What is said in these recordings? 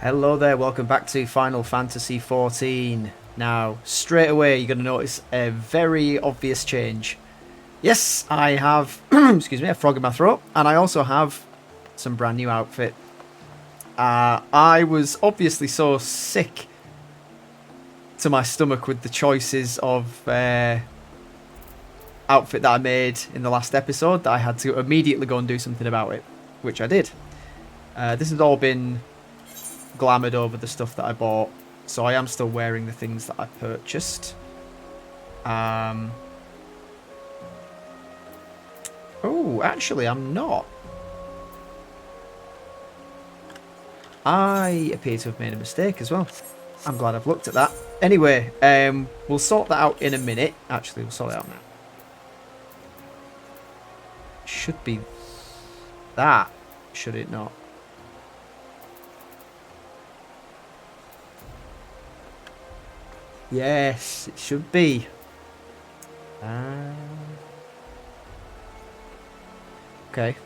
Hello there, welcome back to Final Fantasy XIV. Now, straight away you're going to notice a very obvious change. Yes, I have, excuse me, a frog in my throat, and I also have some brand new outfit. I was obviously so sick to my stomach with the choices of outfit that I made in the last episode that I had to immediately go and do something about it, which I did. This has all been glamoured over the stuff that I bought, so I am still wearing the things that I purchased. Oh, actually I'm not. I appear to have made a mistake as well. I'm glad I've looked at that. Anyway, we'll sort that out in a minute. Actually, we'll sort it out now. Should be that, should it not? Yes, it should be. Okay.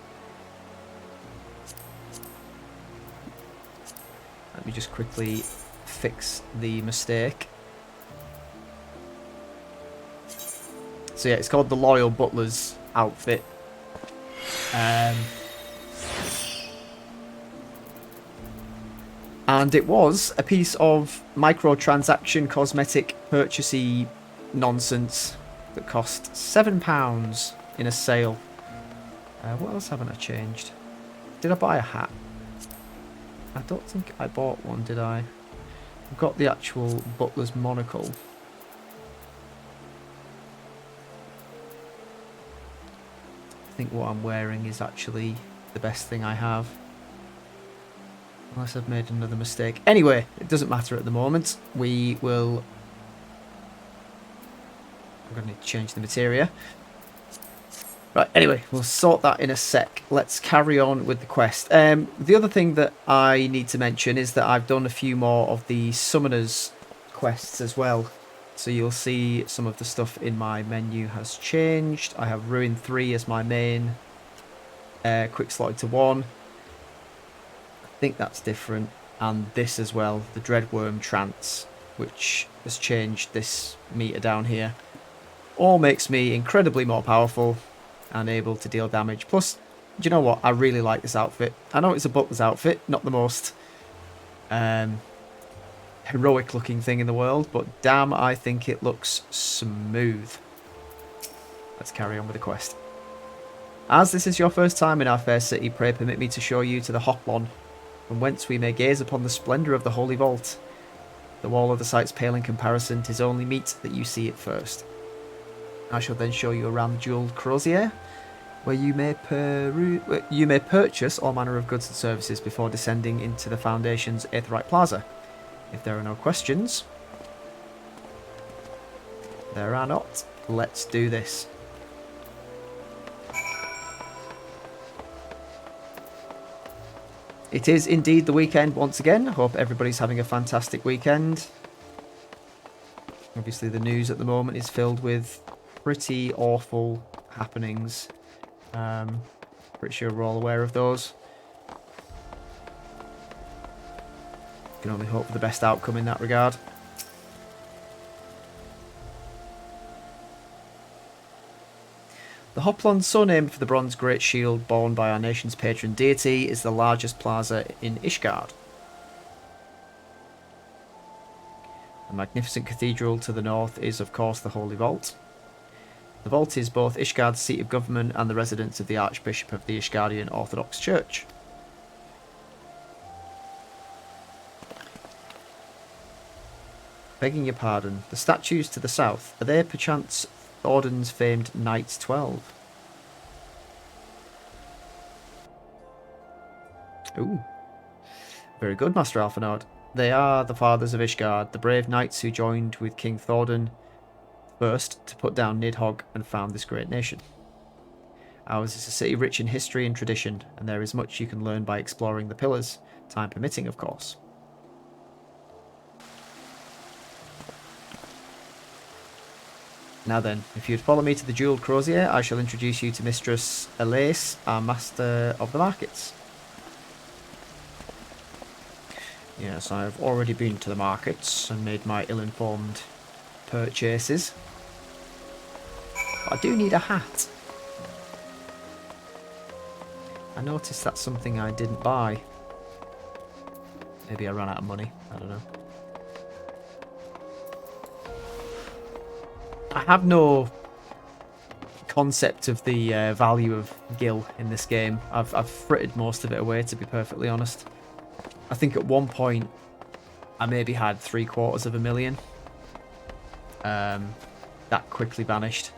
Let me just quickly fix the mistake. So yeah, it's called the Loyal Butler's outfit. And it was a piece of microtransaction cosmetic purchasey nonsense that cost £7 in a sale. What else haven't I changed? Did I buy a hat? I don't think I bought one, did I? I've got the actual Butler's monocle. I think what I'm wearing is actually the best thing I have. Unless I've made another mistake. Anyway, it doesn't matter at the moment. We will... I'm going to need to change the materia. Right, anyway, we'll sort that in a sec. Let's carry on with the quest. The other thing that I need to mention is that I've done a few more of the Summoners quests as well. So you'll see some of the stuff in my menu has changed. I have Ruin 3 as my main. Quick slot to 1. I think that's different. And this as well, the Dreadworm Trance, which has changed this meter down here. All makes me incredibly more powerful and able to deal damage. Plus, do you know what? I really like this outfit. I know it's a Butler's outfit, not the most heroic looking thing in the world, but damn, I think it looks smooth. Let's carry on with the quest. As this is your first time in our fair city, pray permit me to show you to the Hoplon, from whence we may gaze upon the splendour of the Holy Vault. Though all other sights pale in comparison, 'tis only meet that you see it first. I shall then show you around the jewelled crozier, where you may purchase all manner of goods and services before descending into the Foundation's Aetheryte Plaza. If there are no questions, there are not. Let's do this. It is indeed the weekend once again. I hope everybody's having a fantastic weekend. Obviously the news at the moment is filled with pretty awful happenings. Pretty sure we're all aware of those. Can only hope for the best outcome in that regard. The Hoplon, so named for the bronze great shield borne by our nation's patron deity, is the largest plaza in Ishgard. The magnificent cathedral to the north is, of course, the Holy Vault. The vault is both Ishgard's seat of government and the residence of the Archbishop of the Ishgardian Orthodox Church. Begging your pardon, the statues to the south, are they perchance Thordan's famed Knights 12? Ooh. Very good, Master Alphinaud. They are the fathers of Ishgard, the brave knights who joined with King Thordan first to put down Nidhogg and found this great nation. Ours is a city rich in history and tradition, and there is much you can learn by exploring the pillars, time permitting, of course. Now then, if you'd follow me to the jewelled crozier, I shall introduce you to Mistress Elise, our master of the markets. Yes, I've already been to the markets and made my ill-informed purchases. But I do need a hat. I noticed that's something I didn't buy. Maybe I ran out of money. I don't know. I have no concept of the value of gil in this game. I've frittered most of it away, to be perfectly honest. I think at one point I maybe had 750,000. That quickly vanished.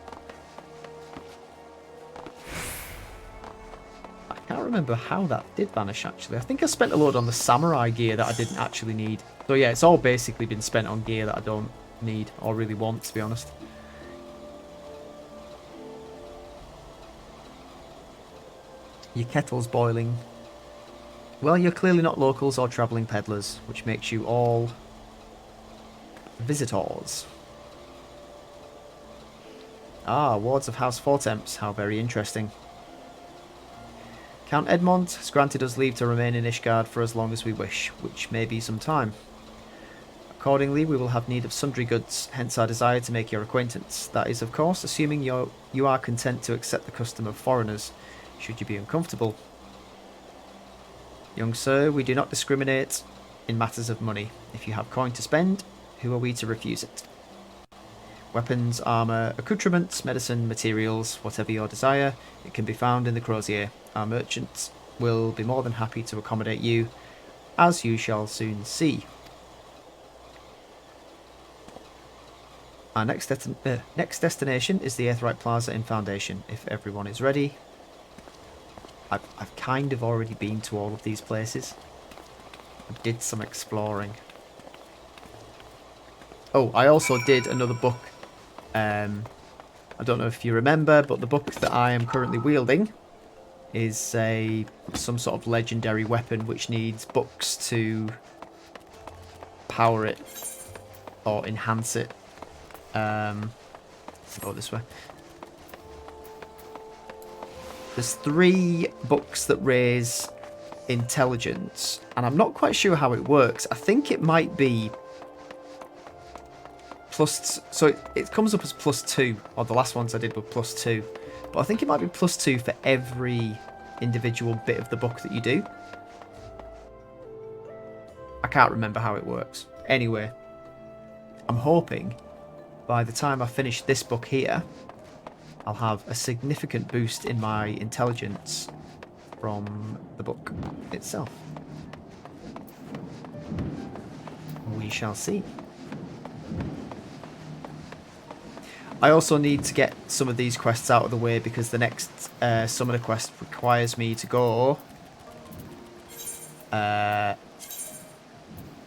I can't remember how that did vanish, actually. I think I spent a load on the samurai gear that I didn't actually need. So yeah, it's all basically been spent on gear that I don't need or really want, to be honest. Your kettle's boiling. Well, you're clearly not locals or travelling peddlers, which makes you all visitors. Ah, wards of House Fortemps. How very interesting. Count Edmond has granted us leave to remain in Ishgard for as long as we wish, which may be some time. Accordingly, we will have need of sundry goods, hence our desire to make your acquaintance. That is, of course, assuming you are content to accept the custom of foreigners, should you be uncomfortable. Young sir, we do not discriminate in matters of money. If you have coin to spend, who are we to refuse it? Weapons, armour, accoutrements, medicine, materials, whatever your desire, it can be found in the crozier. Our merchants will be more than happy to accommodate you, as you shall soon see. Our next destination is the Aetheryte Plaza in Foundation, if everyone is ready. I've kind of already been to all of these places. I did some exploring. Oh, I also did another book. I don't know if you remember, but the book that I am currently wielding is some sort of legendary weapon which needs books to power it or enhance it. Go this way. There's 3 books that raise intelligence, and I'm not quite sure how it works. I think it might be plus, so it comes up as +2, or the last ones I did were +2, but I think it might be +2 for every individual bit of the book that you do. I can't remember how it works. Anyway, I'm hoping by the time I finish this book here, I'll have a significant boost in my intelligence from the book itself. We shall see. I also need to get some of these quests out of the way because the next summoner quest requires me to go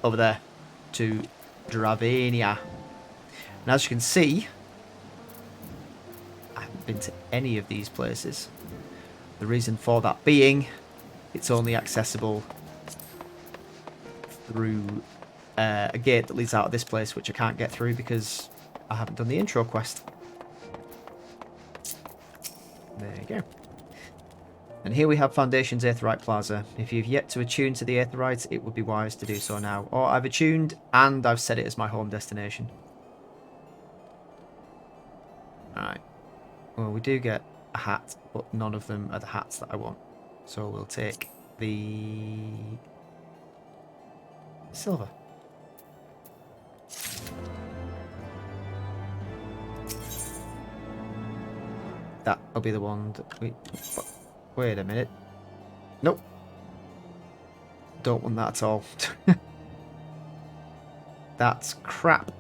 over there to Dravania. And as you can see, I haven't been to any of these places. The reason for that being, it's only accessible through a gate that leads out of this place, which I can't get through because I haven't done the intro quest. There you go. And here we have Foundation's Aetheryte Plaza. If you've yet to attune to the Aetheryte, it would be wise to do so now. Or I've attuned and I've set it as my home destination. Alright. Well, we do get a hat, but none of them are the hats that I want. So we'll take the silver. That'll be the one that we... Wait a minute. Nope. Don't want that at all. That's crap.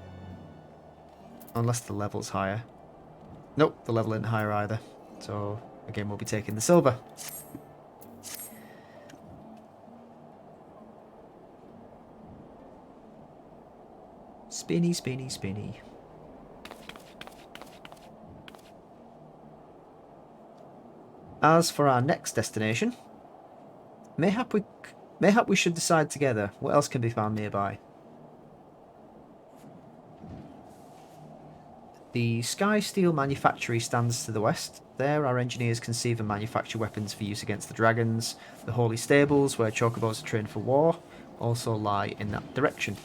Unless the level's higher. Nope, the level isn't higher either. So, again, we'll be taking the silver. Spinny, spinny, spinny. As for our next destination, mayhap we should decide together what else can be found nearby. The Sky Steel Manufactory stands to the west. There, our engineers conceive and manufacture weapons for use against the dragons. The Holy Stables, where chocobos are trained for war. also lie in that direction.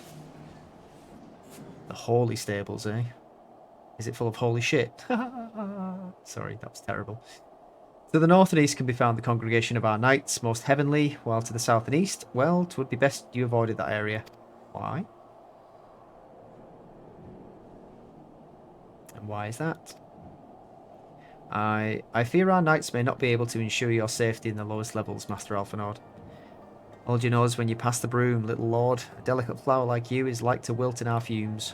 The holy stables, eh? Is it full of holy shit? Sorry, that was terrible. To the north and east can be found the congregation of our knights, most heavenly, while to the south and east, well, it would be best you avoided that area. Why? And why is that? I fear our knights may not be able to ensure your safety in the lowest levels, Master Alphinaud. Hold your nose when you pass the broom, little lord. A delicate flower like you is like to wilt in our fumes.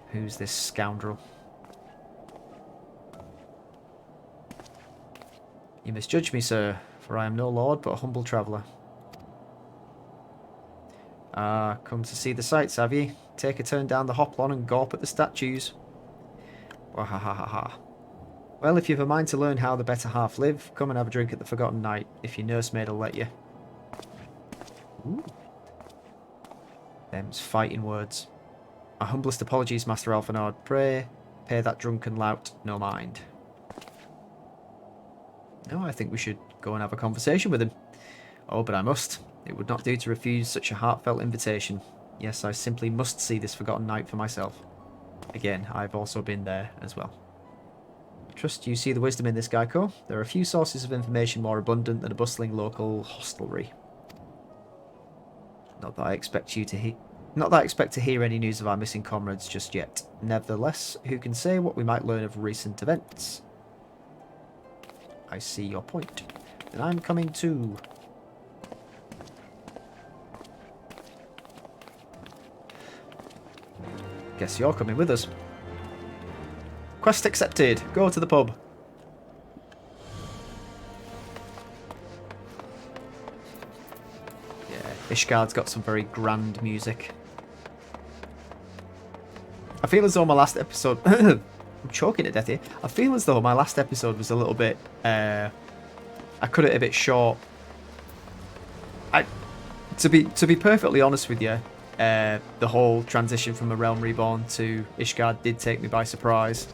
Who's this scoundrel? You misjudge me, sir, for I am no lord but a humble traveller. Ah, come to see the sights, have ye? Take a turn down the hoplon and gawp at the statues. Wahahaha. Well, if you've a mind to learn how the better half live, come and have a drink at the Forgotten Knight, if your nursemaid'll let you. Ooh. Them's fighting words. My humblest apologies, Master Alphinaud. Pray, pay that drunken lout no mind. No, I think we should go and have a conversation with him. Oh, but I must. It would not do to refuse such a heartfelt invitation. Yes, I simply must see this Forgotten Knight for myself. Again, I've also been there as well. Trust you see the wisdom in this, Geico. There are a few sources of information more abundant than a bustling local hostelry. Not that I expect to hear any news of our missing comrades just yet. Nevertheless, who can say what we might learn of recent events? I see your point. Then I'm coming too. Guess you're coming with us. Quest accepted. Go to the pub. Yeah, Ishgard's got some very grand music. I feel as though my last episode... I'm choking to death here. I feel as though my last episode was a little bit... I cut it a bit short. To be perfectly honest with you, the whole transition from A Realm Reborn to Ishgard did take me by surprise.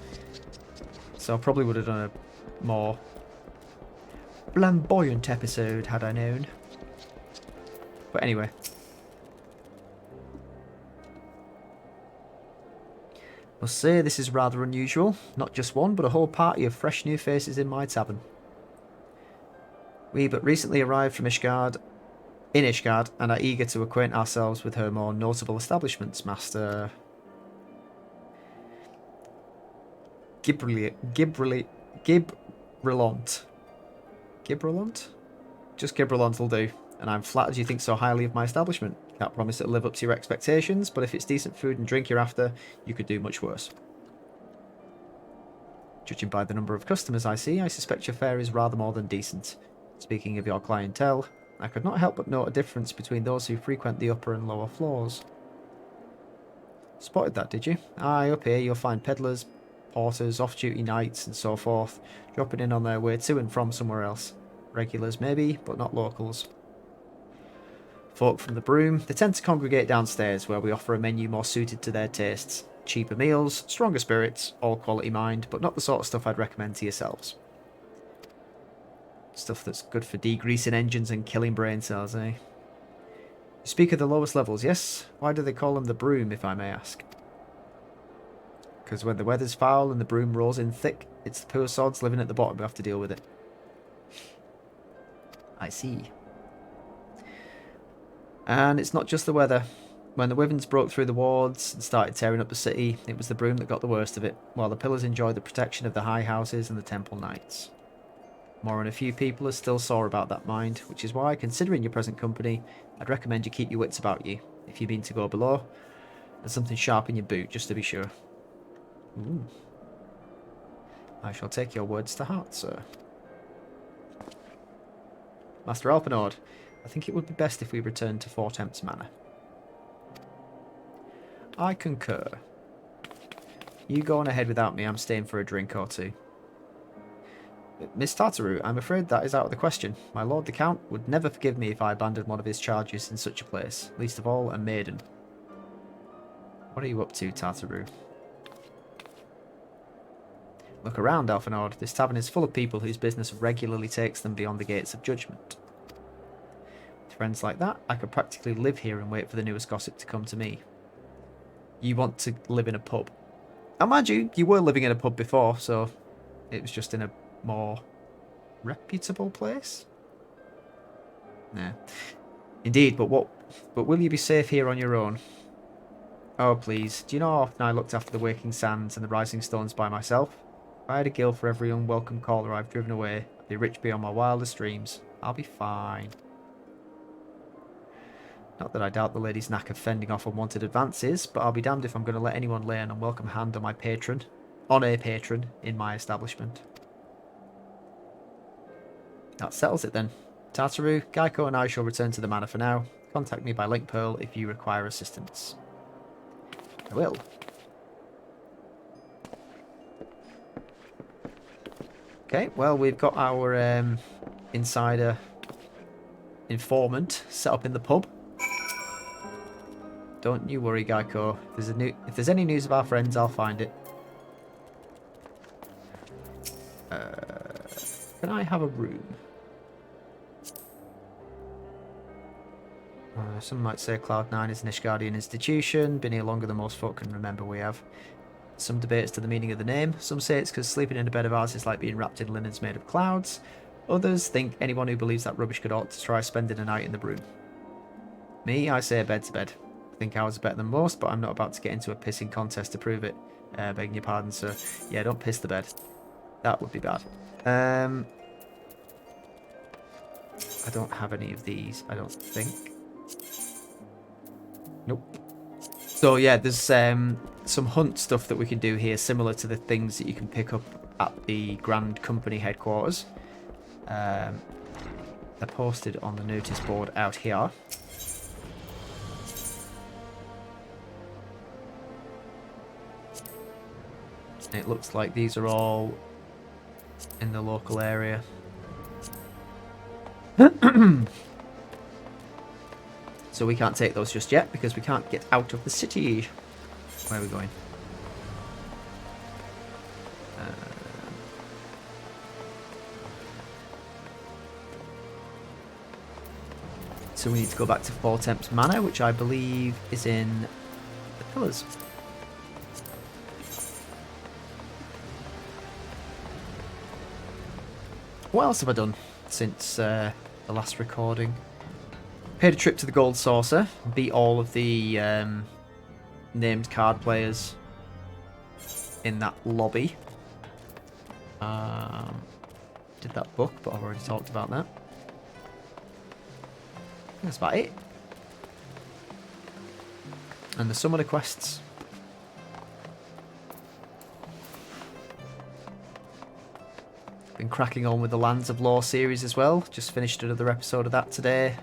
So I probably would have done a more flamboyant episode had I known. But anyway. Must say this is rather unusual. Not just one, but a whole party of fresh new faces in my tavern. We but recently arrived from Ishgard, and are eager to acquaint ourselves with her more notable establishments, Master Gibralont. Gibralont? Just Gibralont will do, and I'm flattered you think so highly of my establishment. Can't promise it'll live up to your expectations, but if it's decent food and drink you're after, you could do much worse. Judging by the number of customers I see, I suspect your fare is rather more than decent. Speaking of your clientele, I could not help but note a difference between those who frequent the upper and lower floors. Spotted that, did you? Aye, up here you'll find peddlers, porters, off-duty knights, and so forth, dropping in on their way to and from somewhere else. Regulars maybe, but not locals. Folk from the Broom, they tend to congregate downstairs, where we offer a menu more suited to their tastes. Cheaper meals, stronger spirits, all quality mind, but not the sort of stuff I'd recommend to yourselves. Stuff that's good for degreasing engines and killing brain cells, eh? You speak of the lowest levels, yes? Why do they call them the Broom, if I may ask? Because when the weather's foul and the broom rolls in thick, it's the poor sods living at the bottom who have to deal with it. I see. And it's not just the weather. When the Wyverns broke through the wards and started tearing up the city, it was the Broom that got the worst of it, while the Pillars enjoyed the protection of the high houses and the temple knights. More than a few people are still sore about that mind, which is why, considering your present company, I'd recommend you keep your wits about you, if you mean to go below, and something sharp in your boot, just to be sure. Ooh. I shall take your words to heart, sir. Master Alphinaud, I think it would be best if we return to Fort Emp's Manor. I concur. You go on ahead without me, I'm staying for a drink or two. Miss Tartaroo, I'm afraid that is out of the question. My lord the Count would never forgive me if I abandoned one of his charges in such a place, least of all a maiden. What are you up to, Tartaroo? Look around, Alphinaud. This tavern is full of people whose business regularly takes them beyond the gates of judgment. friends like that, I could practically live here and wait for the newest gossip to come to me. You want to live in a pub. And mind you, you were living in a pub before, so it was just in a more reputable place? Yeah. Indeed, but will you be safe here on your own? Oh, please. Do you know how often I looked after the waking sands and the rising stones by myself? If I had a gill for every unwelcome caller I've driven away, I'd be rich beyond my wildest dreams. I'll be fine. Not that I doubt the lady's knack of fending off unwanted advances, but I'll be damned if I'm going to let anyone lay an unwelcome hand on a patron in my establishment. That settles it then. Tartaru, Geico and I shall return to the manor for now. Contact me by Link Pearl if you require assistance. I will. Okay, well, we've got our insider informant set up in the pub. Don't you worry, Geico. If there's any news of our friends, I'll find it. Can I have a room? Some might say Cloud9 is an Ishgardian institution. Been here longer than most folk can remember we have. Some debate as to the meaning of the name. Some say it's because sleeping in a bed of ours is like being wrapped in linens made of clouds. Others think anyone who believes that rubbish could ought to try spending a night in the broom. Me, I say a bed's a bed. I think ours are better than most, but I'm not about to get into a pissing contest to prove it. Begging your pardon, sir. Yeah, don't piss the bed. That would be bad. I don't have any of these, I don't think. Nope. So yeah, there's some hunt stuff that we can do here, similar to the things that you can pick up at the Grand Company headquarters. They're posted on the notice board out here. It looks like these are all in the local area. So we can't take those just yet because we can't get out of the city. Where are we going? So we need to go back to Four Temps Manor, which I believe is in the Pillars. What else have I done since the last recording? Paid a trip to the Gold Saucer, beat all of the named card players in that lobby. Did that book, but I've already talked about that. That's about it. And the summoner quests. Been cracking on with the Lands of Lore series as well. Just finished another episode of that today.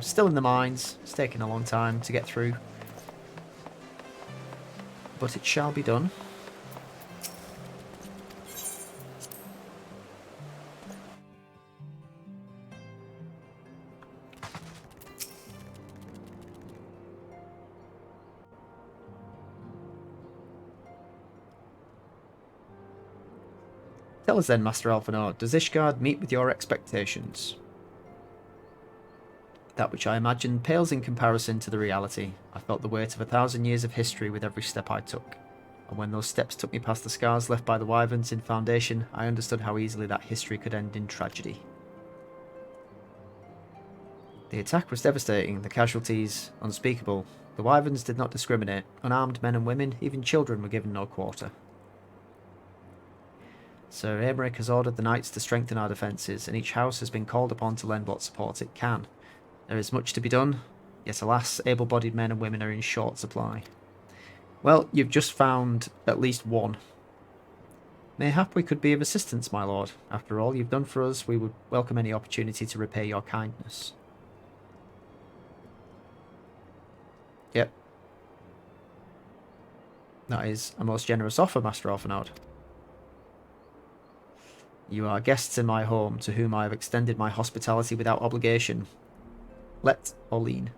Still in the mines. It's taken a long time to get through. But it shall be done. Tell us then, Master Alphanor, does Ishgard meet with your expectations? That which I imagined pales in comparison to the reality. I felt the weight of 1,000 years of history with every step I took. And when those steps took me past the scars left by the wyverns in Foundation, I understood how easily that history could end in tragedy. The attack was devastating, the casualties unspeakable. The wyverns did not discriminate. Unarmed men and women, even children, were given no quarter. Sir Aymeric has ordered the knights to strengthen our defences, and each house has been called upon to lend what support it can. There is much to be done, yet alas, able-bodied men and women are in short supply. Well, you've just found at least one. Mayhap we could be of assistance, my lord. After all you've done for us, we would welcome any opportunity to repay your kindness. Yep. That is a most generous offer, Master Alphanord. You are guests in my home, to whom I have extended my hospitality without obligation. Let Oline.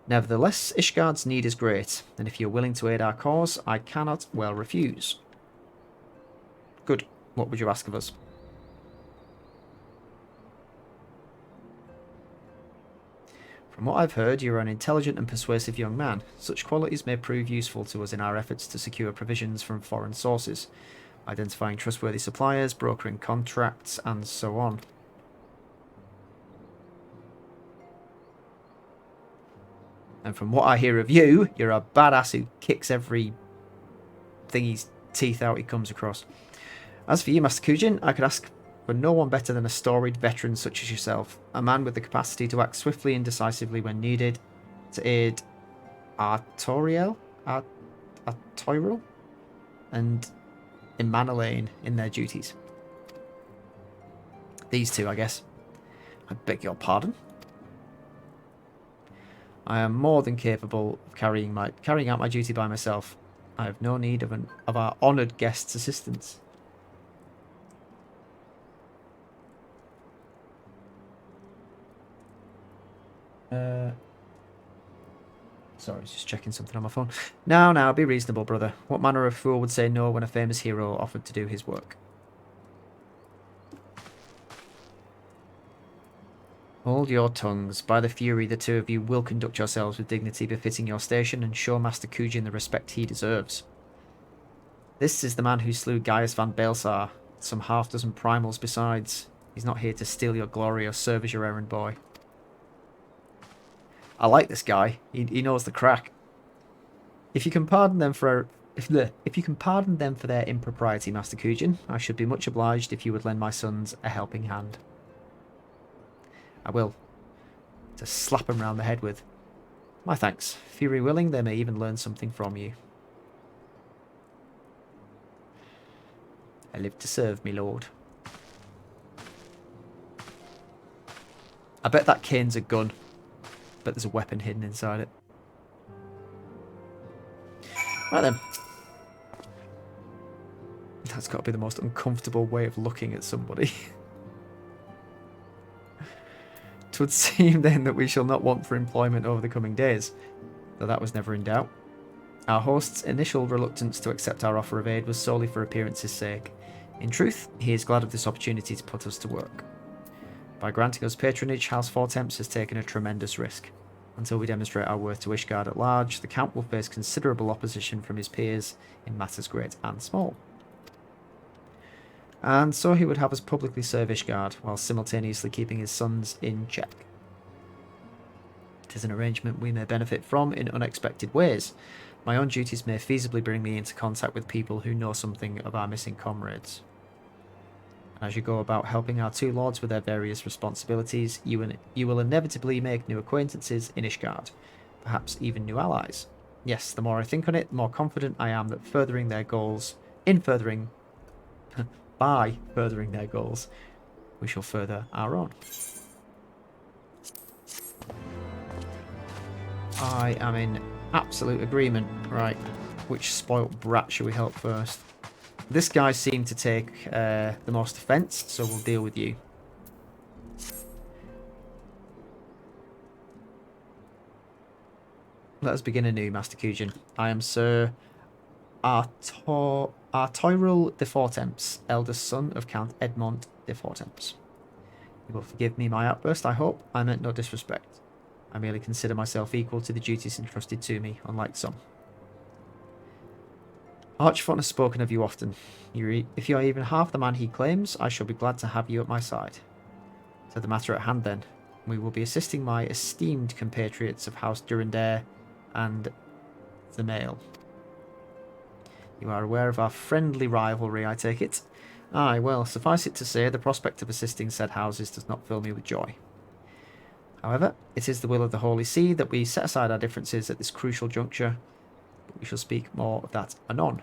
Nevertheless, Ishgard's need is great, and if you are willing to aid our cause, I cannot well refuse. Good. What would you ask of us? From what I've heard, you are an intelligent and persuasive young man. Such qualities may prove useful to us in our efforts to secure provisions from foreign sources, identifying trustworthy suppliers, brokering contracts, and so on. And from what I hear of you, you're a badass who kicks every thingy's teeth out he comes across. As for you, Master Kujin, I could ask for no one better than a storied veteran such as yourself, a man with the capacity to act swiftly and decisively when needed, to aid Artoriel and Emanelaine in their duties. These two, I guess. I beg your pardon. I am more than capable of carrying out my duty by myself. I have no need of our honoured guest's assistance. Sorry, just checking something on my phone. Now, be reasonable, brother. What manner of fool would say no when a famous hero offered to do his work? Hold your tongues. By the Fury, the two of you will conduct yourselves with dignity befitting your station and show Master Kujin the respect he deserves. This is the man who slew Gaius van Baelsar, some half-dozen primals besides. He's not here to steal your glory or serve as your errand boy. I like this guy. He knows the crack. If you can pardon them for their impropriety, Master Kujin, I should be much obliged if you would lend my sons a helping hand. I will. To slap him round the head with. My thanks. Fury willing, they may even learn something from you. I live to serve, me lord. I bet that cane's a gun. But there's a weapon hidden inside it. Right then. That's got to be the most uncomfortable way of looking at somebody. 'Twould seem then that we shall not want for employment over the coming days, though that was never in doubt. Our host's initial reluctance to accept our offer of aid was solely for appearance's sake. In truth, he is glad of this opportunity to put us to work. By granting us patronage, House Fortemps has taken a tremendous risk. Until we demonstrate our worth to Ishgard at large, the Count will face considerable opposition from his peers in matters great and small. And so he would have us publicly serve Ishgard, while simultaneously keeping his sons in check. It is an arrangement we may benefit from in unexpected ways. My own duties may feasibly bring me into contact with people who know something of our missing comrades. As you go about helping our two lords with their various responsibilities, you will inevitably make new acquaintances in Ishgard, perhaps even new allies. Yes, the more I think on it, the more confident I am that by furthering their goals, we shall further our own. I am in absolute agreement. Right, which spoilt brat should we help first? This guy seemed to take the most offence, so we'll deal with you. Let us begin anew, Master Kujin. I am Sir Artoyril de Fortemps, eldest son of Count Edmond de Fortemps. You will forgive me my outburst, I hope. I meant no disrespect. I merely consider myself equal to the duties entrusted to me, unlike some. Archfont has spoken of you often. If you are even half the man he claims, I shall be glad to have you at my side. To the matter at hand, then. We will be assisting my esteemed compatriots of House Durandare and the Mail. You are aware of our friendly rivalry, I take it? Aye, well, suffice it to say, the prospect of assisting said houses does not fill me with joy. However, it is the will of the Holy See that we set aside our differences at this crucial juncture. We shall speak more of that anon.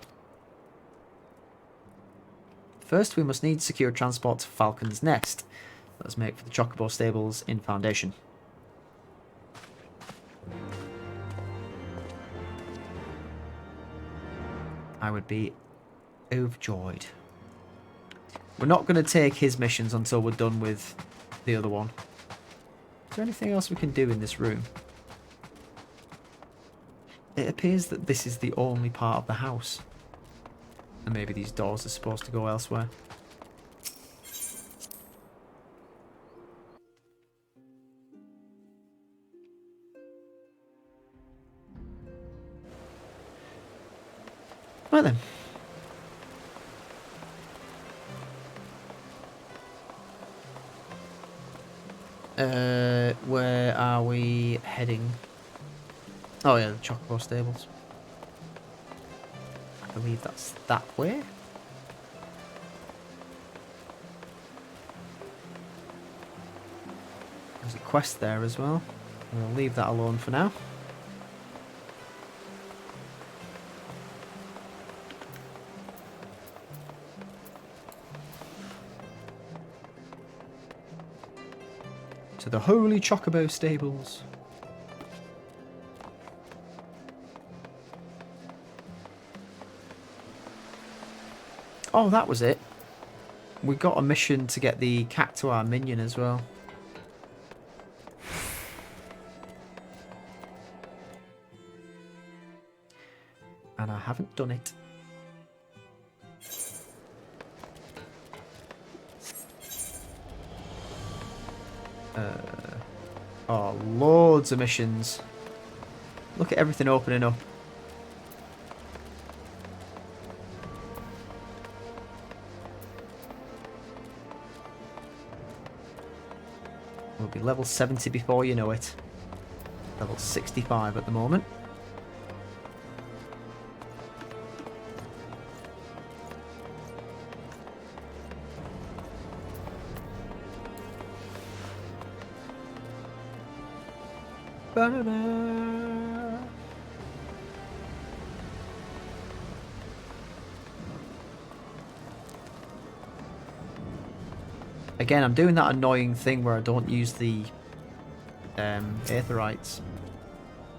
First, we must need secure transport to Falcon's Nest. Let us make for the Chocobo stables in Foundation. I would be overjoyed. We're not going to take his missions until we're done with the other one. Is there anything else we can do in this room? It appears that this is the only part of the house. And maybe these doors are supposed to go elsewhere. Right then. Where are we heading? Oh yeah, the Chocobo stables. I believe that's that way. There's a quest there as well. We'll leave that alone for now. To the Holy Chocobo stables. Oh, that was it. We got a mission to get the cat to our minion as well. And I haven't done it. Oh, loads of missions. Look at everything opening up. We'll be level 70 before you know it. Level 65 at the moment. Ba-da-da. Again, I'm doing that annoying thing where I don't use the aetherites.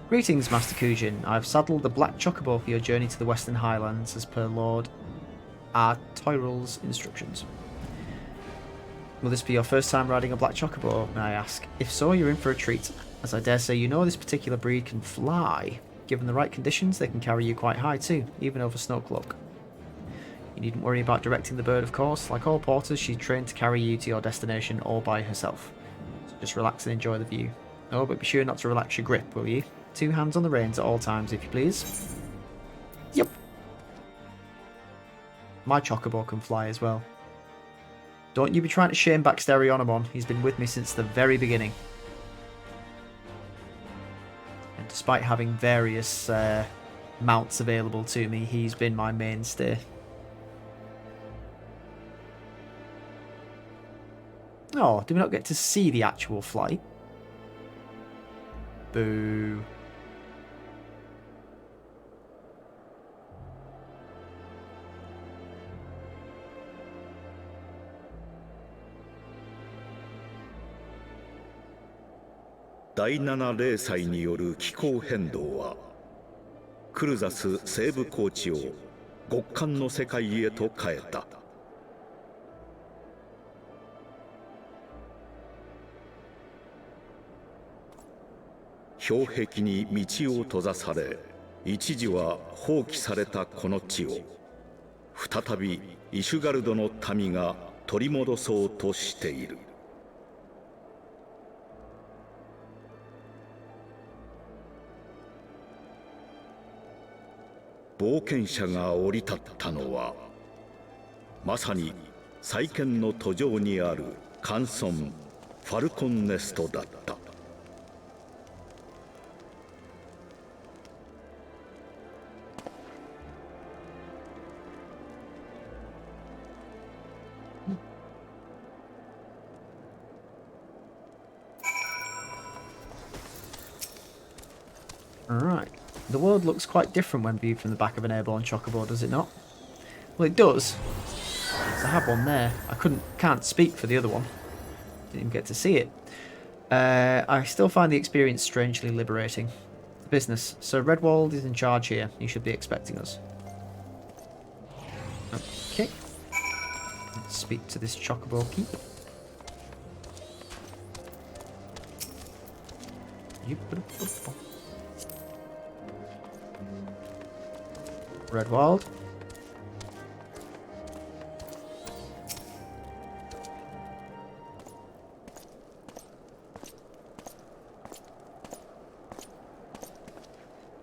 Greetings, Master Kujin. I've saddled the Black Chocobo for your journey to the Western Highlands as per Lord Artoiral's instructions. Will this be your first time riding a Black Chocobo, may I ask? If so, you're in for a treat, as I dare say you know this particular breed can fly. Given the right conditions, they can carry you quite high too, even over Snowcloak. You needn't worry about directing the bird, of course. Like all porters, she's trained to carry you to your destination all by herself. So just relax and enjoy the view. Oh, but be sure not to relax your grip, will you? 2 hands on the reins at all times, if you please. Yep. My Chocobo can fly as well. Don't you be trying to shame back Stereonomon. He's been with me since the very beginning. And despite having various mounts available to me, he's been my mainstay. Oh, do we not get to see the actual flight? Boo.第7零歳による気候変動はクルザス西部高地を極寒の世界へと変えた。氷壁に道を閉ざされ、一時は放棄されたこの地を再びイシュガルドの民が取り戻そうとしている。冒険者が降り立ったのはまさに再建の途上にある寒村ファルコンネストだった。Alright. The world looks quite different when viewed from the back of an airborne Chocobo, does it not? Well, it does. I have one there. I can't speak for the other one. Didn't even get to see it. I still find the experience strangely liberating. The business. Sir Redwald is in charge here. He should be expecting us. Okay. Let's speak to this Chocobo keeper. Redwald.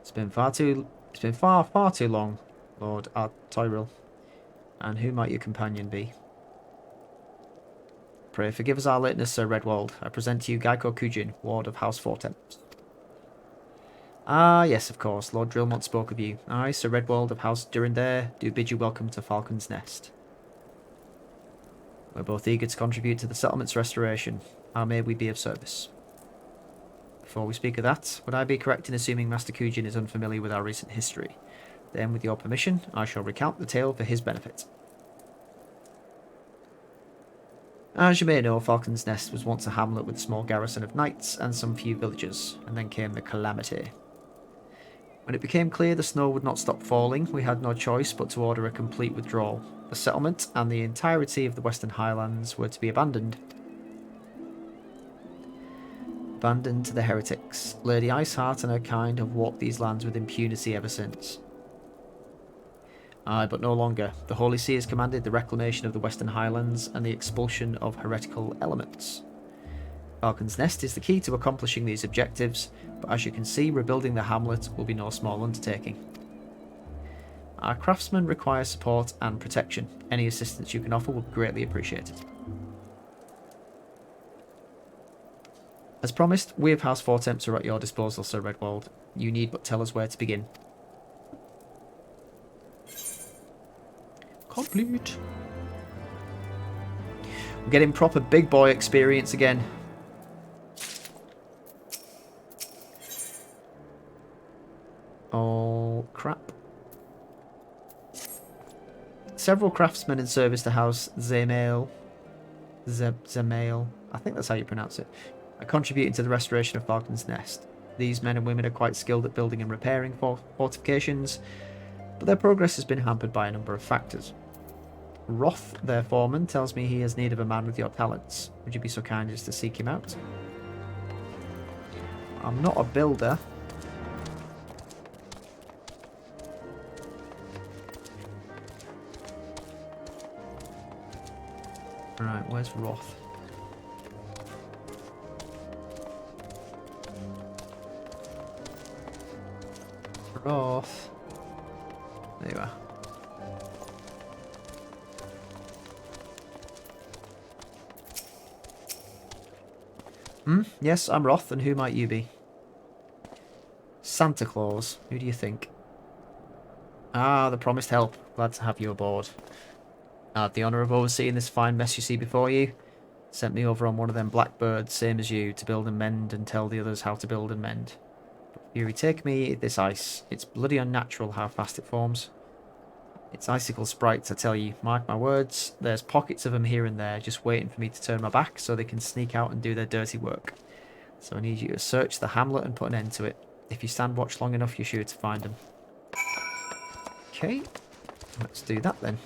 It's been far too long Lord Artyril. And who might your companion be? Pray forgive us our lateness, Sir Redwald. I present to you Gaiko Kujin, Ward of House Fortemps. Ah, yes, of course. Lord Drillmont spoke of you. I, Sir Redwald of House Durandare, do bid you welcome to Falcon's Nest. We're both eager to contribute to the settlement's restoration. How may we be of service? Before we speak of that, would I be correct in assuming Master Kujin is unfamiliar with our recent history? Then, with your permission, I shall recount the tale for his benefit. As you may know, Falcon's Nest was once a hamlet with a small garrison of knights and some few villagers, and then came the calamity. When it became clear the snow would not stop falling, we had no choice but to order a complete withdrawal. The settlement and the entirety of the Western Highlands were to be abandoned. Abandoned to the heretics. Lady Iceheart and her kind have walked these lands with impunity ever since. Aye, but no longer. The Holy See has commanded the reclamation of the Western Highlands and the expulsion of heretical elements. Falcon's Nest is the key to accomplishing these objectives, but as you can see, rebuilding the hamlet will be no small undertaking. Our craftsmen require support and protection. Any assistance you can offer will be greatly appreciated. As promised, we of House Fortemps are at your disposal, Sir Redwald. You need but tell us where to begin. Complete. We're getting proper big boy experience again. Oh, crap. Several craftsmen in service to House Zemail, I think that's how you pronounce it, are contributing to the restoration of Falcon's Nest. These men and women are quite skilled at building and repairing fortifications, but their progress has been hampered by a number of factors. Roth, their foreman, tells me he has need of a man with your talents. Would you be so kind as to seek him out? I'm not a builder. Right, where's Roth? Roth. There you are. Yes, I'm Roth, and who might you be? Santa Claus. Who do you think? Ah, the promised help. Glad to have you aboard. I had the honour of overseeing this fine mess you see before you. Sent me over on one of them blackbirds, same as you, to build and mend and tell the others how to build and mend. But you retake me this ice. It's bloody unnatural how fast it forms. It's icicle sprites, I tell you. Mark my words, there's pockets of them here and there, just waiting for me to turn my back so they can sneak out and do their dirty work. So I need you to search the hamlet and put an end to it. If you stand watch long enough, you're sure to find them. Okay, let's do that then.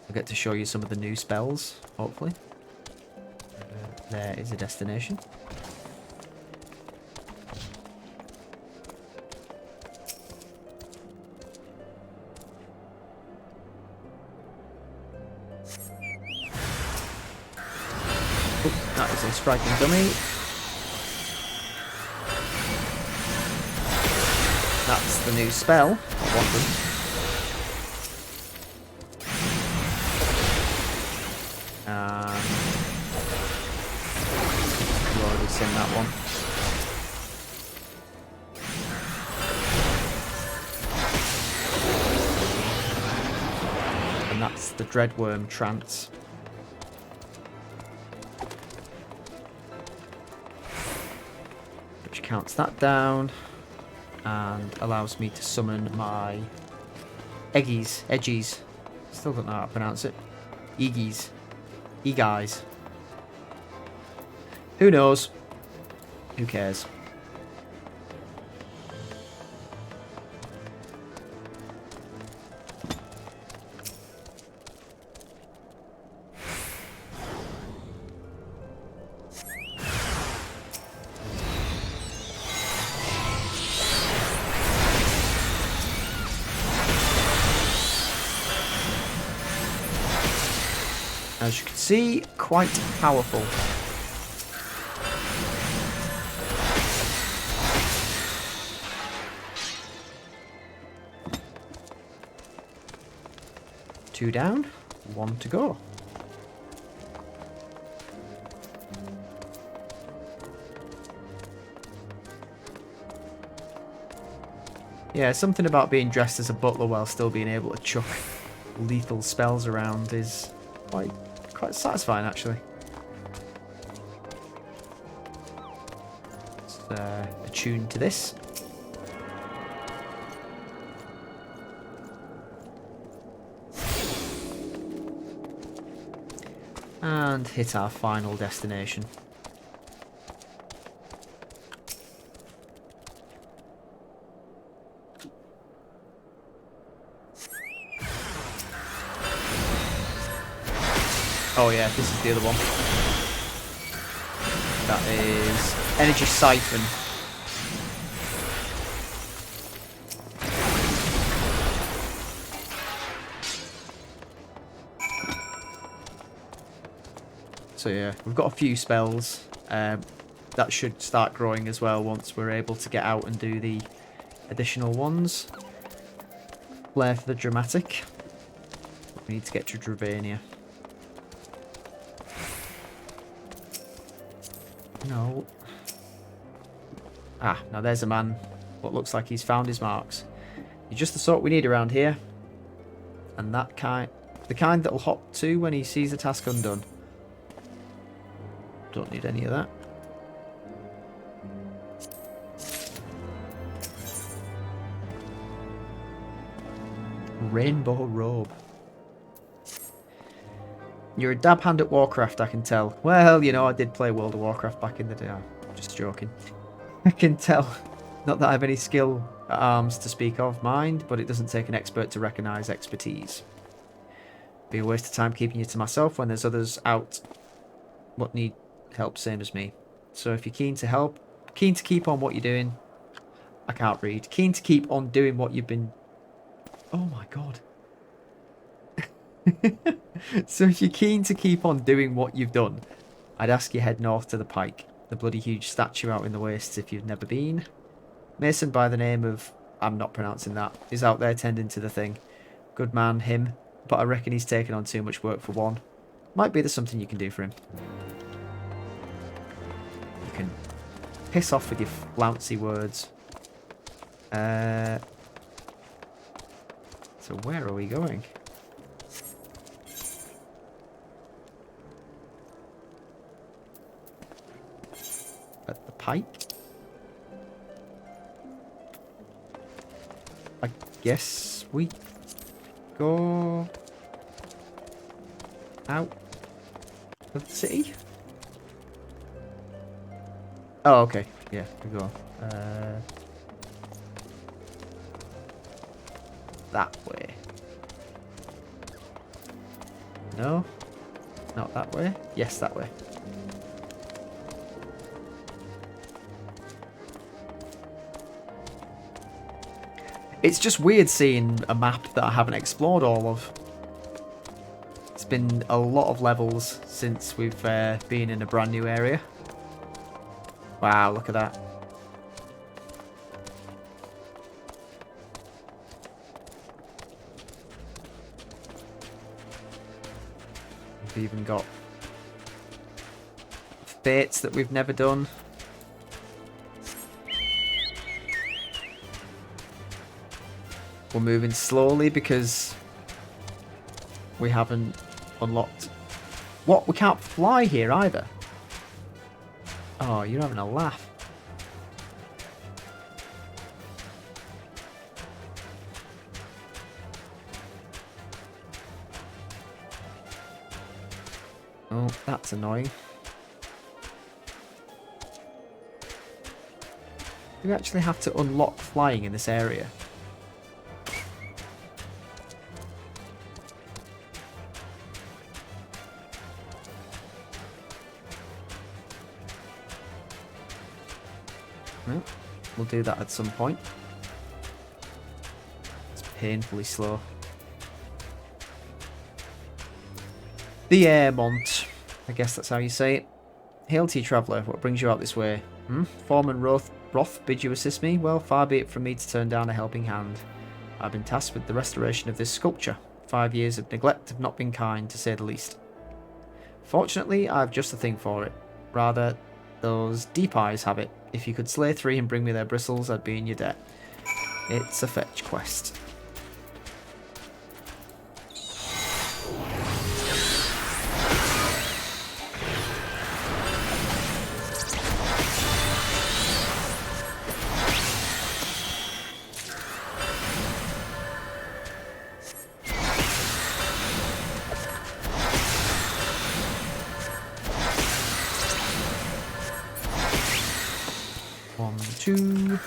I'll get to show you some of the new spells, hopefully. There is a destination. Oh, that is a striking dummy. That's the new spell. I want them. You've already seen that one. And that's the Dreadworm Trance. Which counts that down and allows me to summon my Edgies. Still don't know how to pronounce it. Egies. Who knows? Who cares? As you can see, quite powerful. 2 down, 1 to go. Yeah, something about being dressed as a butler while still being able to chuck lethal spells around is quite satisfying, actually. Let's attune to this. And hit our final destination. Oh yeah, this is the other one. That is Energy Siphon. So yeah, we've got a few spells. That should start growing as well once we're able to get out and do the additional ones. Flare for the dramatic. We need to get to Dravania. No. Ah, now there's a man. What looks like he's found his marks. He's just the sort we need around here. And that kind... the kind that'll hop to when he sees the task undone. Don't need any of that. Rainbow robe. You're a dab hand at Warcraft, I can tell. Well, you know, I did play World of Warcraft back in the day. I'm just joking. I can tell. Not that I have any skill at arms to speak of, mind, but it doesn't take an expert to recognise expertise. Be a waste of time keeping you to myself when there's others out what need help same as me. So if you're keen to help, keen to keep on what you're doing, I can't read. Keen to keep on doing what you've been... Oh my god. So if you're keen to keep on doing what you've done, I'd ask you head north to the Pike. The bloody huge statue out in the wastes if you've never been. Mason by the name of... I'm not pronouncing that. Is out there tending to the thing. Good man, him. But I reckon he's taken on too much work for one. Might be there's something you can do for him. You can piss off with your flouncy words. So where are we going? At the Pike? I guess we go out of the city? Oh, okay. Yeah, we go. That way. No? Not that way? Yes, that way. It's just weird seeing a map that I haven't explored all of. It's been a lot of levels since we've been in a brand new area. Wow, look at that. We've even got fates that we've never done. We're moving slowly because we haven't unlocked... What? We can't fly here either. Oh, you're having a laugh. Oh, that's annoying. Do we actually have to unlock flying in this area? No, we'll do that at some point. It's painfully slow. The Airmont. I guess that's how you say it. Hail to you, traveller. What brings you out this way? Foreman Roth bid you assist me? Well, far be it from me to turn down a helping hand. I've been tasked with the restoration of this sculpture. 5 years of neglect have not been kind, to say the least. Fortunately, I've just the thing for it. Rather, those deep eyes have it. If you could slay 3 and bring me their bristles, I'd be in your debt. It's a fetch quest. One, two.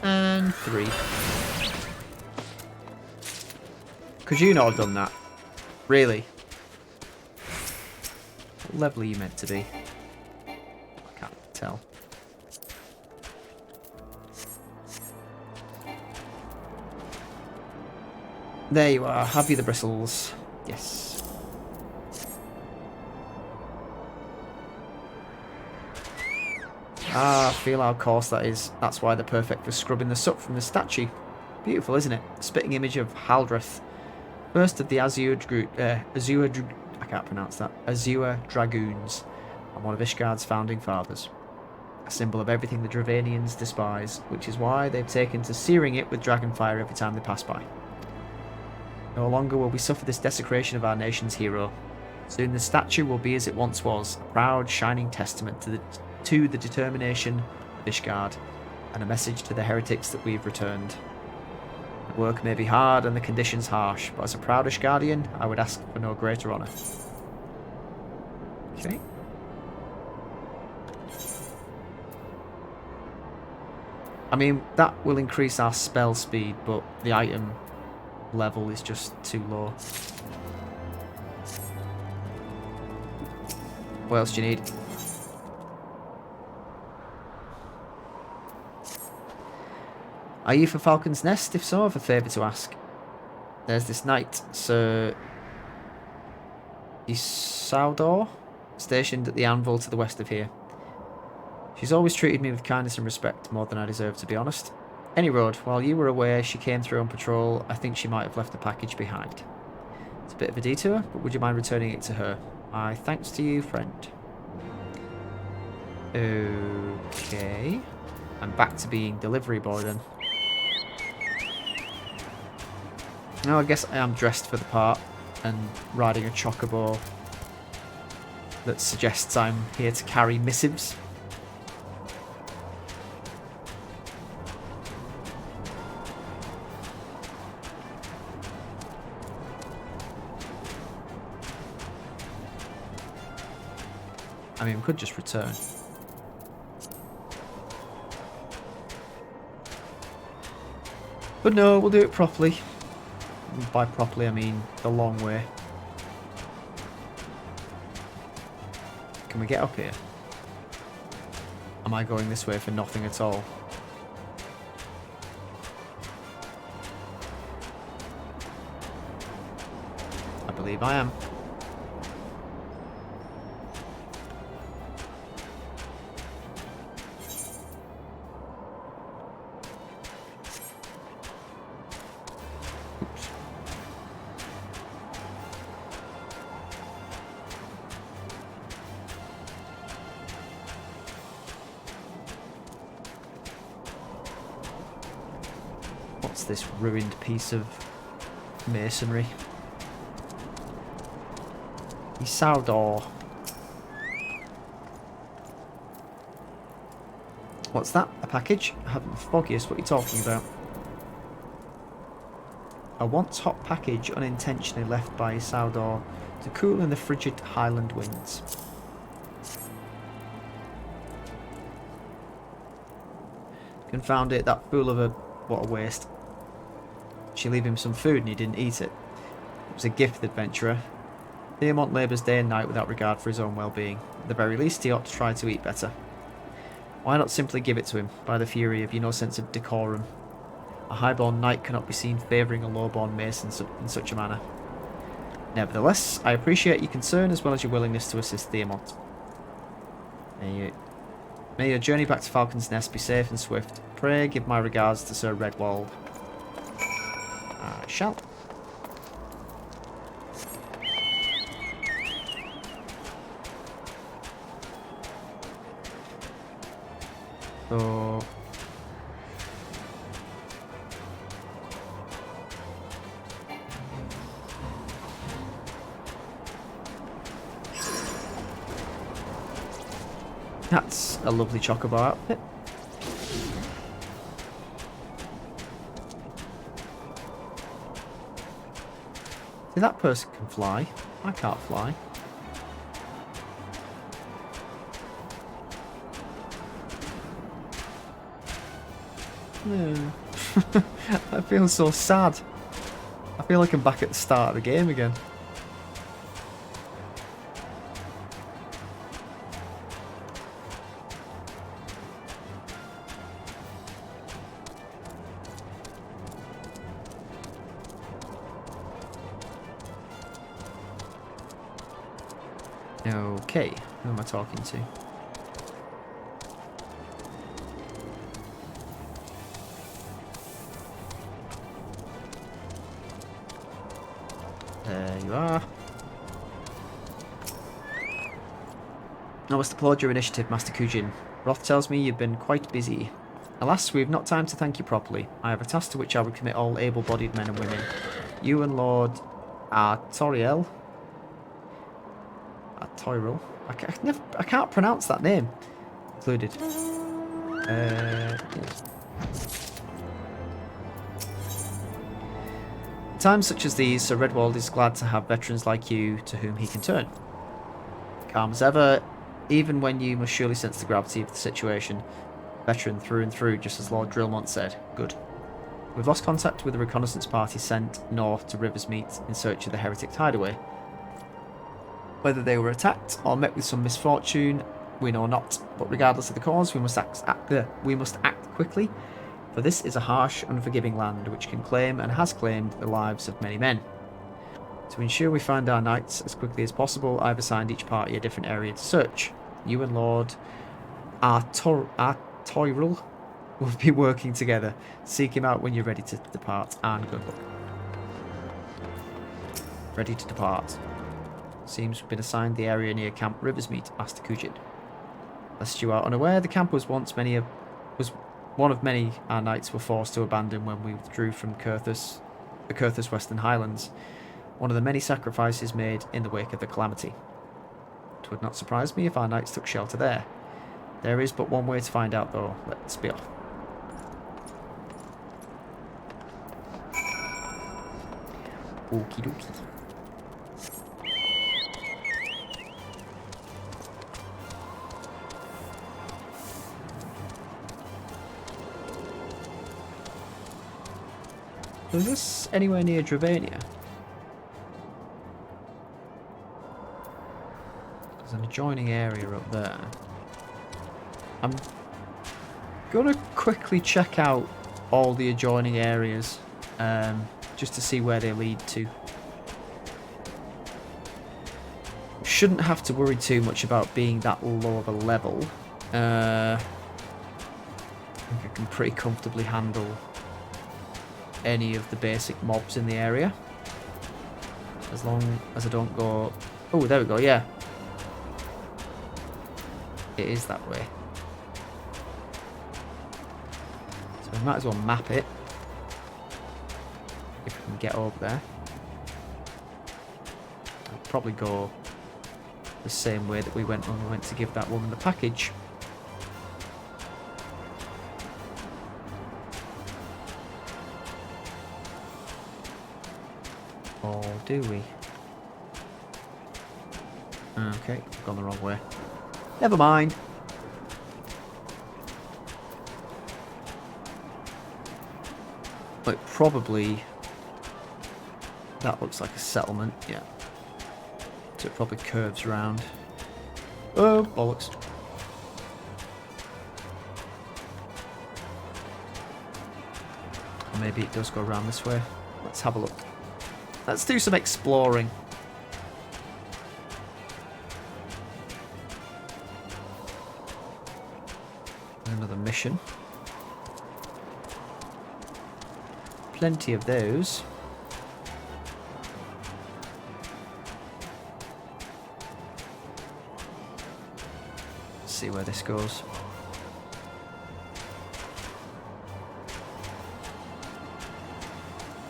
And 3. Could you not have done that? Really? What level are you meant to be? I can't tell. There you are. Have you the bristles? Yes. Ah, feel how coarse that is. That's why they're perfect for scrubbing the soot from the statue. Beautiful, isn't it? A spitting image of Haldreth, first of the Azure Dragoons, and one of Ishgard's founding fathers. A symbol of everything the Dravanians despise, which is why they've taken to searing it with dragonfire every time they pass by. No longer will we suffer this desecration of our nation's hero. Soon the statue will be as it once was, a proud, shining testament to the determination of Ishgard, and a message to the heretics that we've returned. The work may be hard and the conditions harsh, but as a proud Ishgardian, I would ask for no greater honour. Okay. I mean, that will increase our spell speed, but the item level is just too low. What else do you need? Are you for Falcon's Nest? If so, I've a favour to ask. There's this knight, Sir Isaudor, stationed at the anvil to the west of here. She's always treated me with kindness and respect, more than I deserve, to be honest. Any road, while you were away, she came through on patrol. I think she might have left a package behind. It's a bit of a detour, but would you mind returning it to her? My thanks to you, friend. Okay. I'm back to being delivery boy then. Now I guess I am dressed for the part and riding a chocobo that suggests I'm here to carry missives. I mean, we could just return. But no, we'll do it properly. By properly, I mean the long way. Can we get up here? Am I going this way for nothing at all? I believe I am. What's this ruined piece of masonry? Isaudor. What's that? A package? I haven't the foggiest what you're talking about. A once hot package unintentionally left by Isaudor to cool in the frigid highland winds. Confound it, that fool of a... what a waste. She leave him some food and he didn't eat it. It was a gift, adventurer. Theomont labours day and night without regard for his own well-being. At the very least, he ought to try to eat better. Why not simply give it to him, by the fury of you no sense of decorum? A highborn knight cannot be seen favouring a lowborn mason in such a manner. Nevertheless, I appreciate your concern as well as your willingness to assist Theomont. May your journey back to Falcon's Nest be safe and swift. Pray give my regards to Sir Redwald. I shall. So... That's a lovely Chocobo outfit. See, that person can fly. I can't fly. No. I feel so sad. I feel like I'm back at the start of the game again. Okay, who am I talking to? There you are. I must applaud your initiative, Master Kujin. Roth tells me you've been quite busy. Alas, we have not time to thank you properly. I have a task to which I will commit all able-bodied men and women. You and Lord Artoriel. Artoriel? I can't pronounce that name. Included. Yes. At times such as these, Sir Redwald is glad to have veterans like you to whom he can turn. Calm as ever, even when you must surely sense the gravity of the situation. Veteran through and through, just as Lord Drillmont said. Good. We've lost contact with the reconnaissance party sent north to Riversmeet in search of the heretic hideaway. Whether they were attacked or met with some misfortune, we know not. But regardless of the cause, we must act quickly. For this is a harsh, unforgiving land which can claim and has claimed the lives of many men. To ensure we find our knights as quickly as possible, I've assigned each party a different area to search. You and Lord Artoriel will be working together. Seek him out when you're ready to depart, and good luck. Ready to depart. Seems we've been assigned the area near Camp Riversmeet, Master Kujin. Lest you are unaware, the camp was once one of many our knights were forced to abandon when we withdrew from the Curthus Western Highlands, one of the many sacrifices made in the wake of the calamity. It would not surprise me if our knights took shelter there. There is but one way to find out though. Let's be off. Okie dokie. Is this anywhere near Dravania? There's an adjoining area up there. I'm gonna quickly check out all the adjoining areas, just to see where they lead to. Shouldn't have to worry too much about being that low of a level. I think I can pretty comfortably handle any of the basic mobs in the area, as long as I don't go... Oh, there we go, yeah. It is that way. So we might as well map it, if we can get over there. I'll probably go the same way that we went when we went to give that woman the package. Or do we? Okay, I've gone the wrong way. Never mind. But probably... That looks like a settlement, yeah. So it probably curves around. Oh, bollocks. Or maybe it does go around this way. Let's have a look. Let's do some exploring. mission. Plenty of those. Let's see where this goes.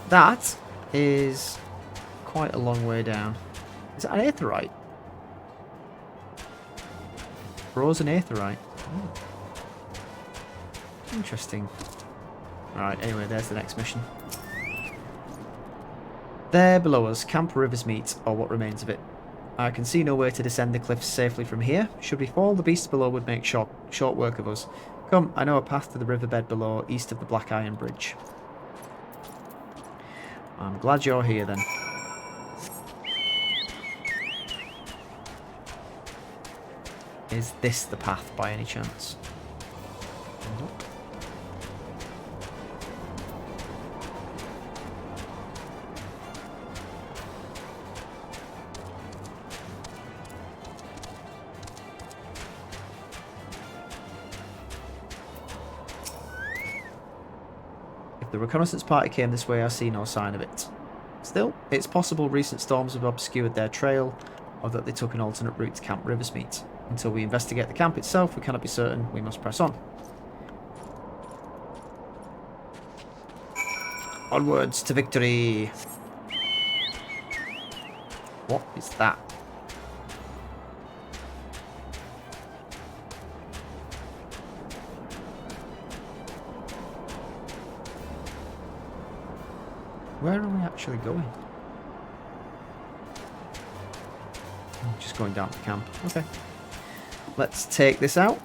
That is quite a long way down. Is that an aetherite? Frozen aetherite. Oh. Interesting. Alright, anyway, there's the next mission. There below us, Camp Riversmeet, or what remains of it. I can see no way to descend the cliffs safely from here. Should we fall, the beasts below would make short work of us. Come, I know a path to the riverbed below, east of the Black Iron Bridge. I'm glad you're here then. Is this the path by any chance? Nope. If the reconnaissance party came this way, I see no sign of it. Still, it's possible recent storms have obscured their trail, or that they took an alternate route to Camp Riversmeet. Until we investigate the camp itself, we cannot be certain. We must press on. Onwards to victory! What is that? Where are we actually going? Oh, just going down to the camp. Okay. Let's take this out.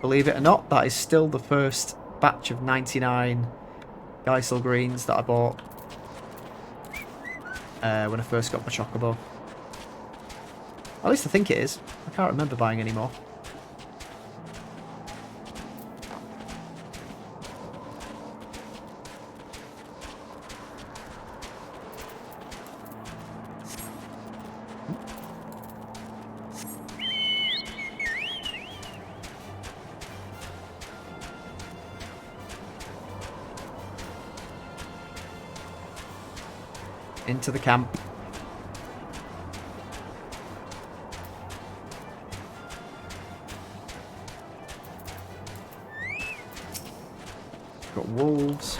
Believe it or not, that is still the first batch of 99 Geisel greens that I bought when I first got my Chocobo. At least I think it is. I can't remember buying any more. Into the camp. Got wolves.